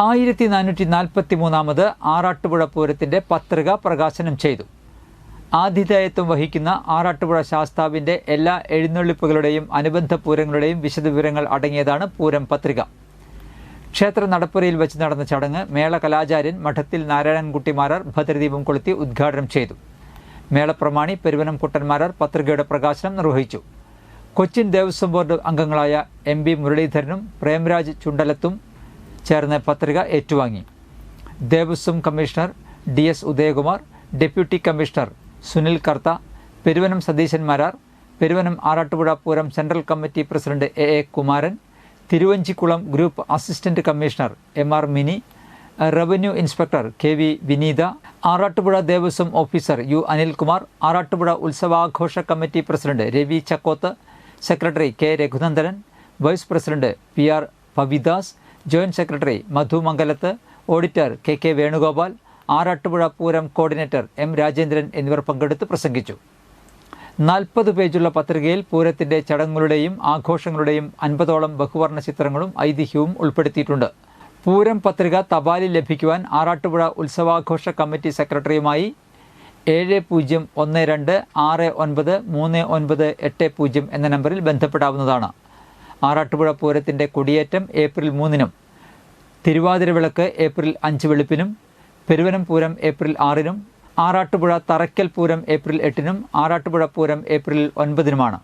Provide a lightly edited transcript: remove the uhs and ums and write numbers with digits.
1443 ആറാട്ടുപുഴ പൂരത്തിൻ്റെ പത്രിക പ്രകാശനം ചെയ്തു. ആതിഥേയത്വം വഹിക്കുന്ന ആറാട്ടുപുഴ ശാസ്താവിൻ്റെ എല്ലാ എഴുന്നള്ളിപ്പുകളുടെയും അനുബന്ധ പൂരങ്ങളുടെയും വിശദവിവരങ്ങൾ അടങ്ങിയതാണ് പൂരം പത്രിക. ക്ഷേത്ര നടപ്പുരയിൽ വെച്ച് നടന്ന ചടങ്ങ് മേള കലാചാര്യൻ മഠത്തിൽ നാരായണൻകുട്ടിമാരാർ ഭദ്രദീപം കൊളുത്തി ഉദ്ഘാടനം ചെയ്തു. മേളപ്രമാണി പെരുവനം കുട്ടന്മാരാർ പത്രികയുടെ പ്രകാശനം നിർവഹിച്ചു. കൊച്ചിൻ ദേവസ്വം ബോർഡ് അംഗങ്ങളായ എം ബി മുരളീധരനും പ്രേംരാജ് ചുണ്ടലത്തും ചേർന്ന് പത്രിക ഏറ്റുവാങ്ങി. Devaswom commissioner DS Udayakumar, deputy commissioner Sunil Kartha, Peruvanam Satheesan Marar, Peruvanam Arattupuzha Pooram central committee president AA Kumaran, Thiruvanchikulam group assistant commissioner MR Mini, revenue inspector KV Vineetha, Arattupuzha Devaswom officer U Anilkumar, Arattupuzha ഉത്സവാഘോഷ committee president Ravi Chakkoth, secretary K Raghunandanan, vice president PR Pavidas, joint secretary Madhu Mangalath, auditor KK Venugopal, Arattupuzha Pooram coordinator M Rajendran എന്നിവർ പങ്കെടുത്ത് പ്രസംഗിച്ചു. 40 പേജുള്ള പത്രികയിൽ പൂരത്തിൻ്റെ ചടങ്ങുകളുടെയും ആഘോഷങ്ങളുടെയും 50ഓളം ബഹുവർണ്ണ ചിത്രങ്ങളും ഐതിഹ്യവും ഉൾപ്പെടുത്തിയിട്ടുണ്ട്. പൂരം പത്രിക തപാലിൽ ലഭിക്കുവാൻ ആറാട്ടുപുഴ ഉത്സവാഘോഷ കമ്മിറ്റി സെക്രട്ടറിയുമായി 7012693980 എന്ന നമ്പറിൽ ബന്ധപ്പെടാവുന്നതാണ്. ആറാട്ടുപുഴ പൂരത്തിൻ്റെ കൊടിയേറ്റം ഏപ്രിൽ 3-നും, തിരുവാതിരവിളക്ക് ഏപ്രിൽ 5 വെളുപ്പിനും, പെരുവനം പൂരം ഏപ്രിൽ 6-നും, ആറാട്ടുപുഴ തറയ്ക്കൽ പൂരം ഏപ്രിൽ 8-നും, ആറാട്ടുപുഴ പൂരം ഏപ്രിൽ 9-നുമാണ്.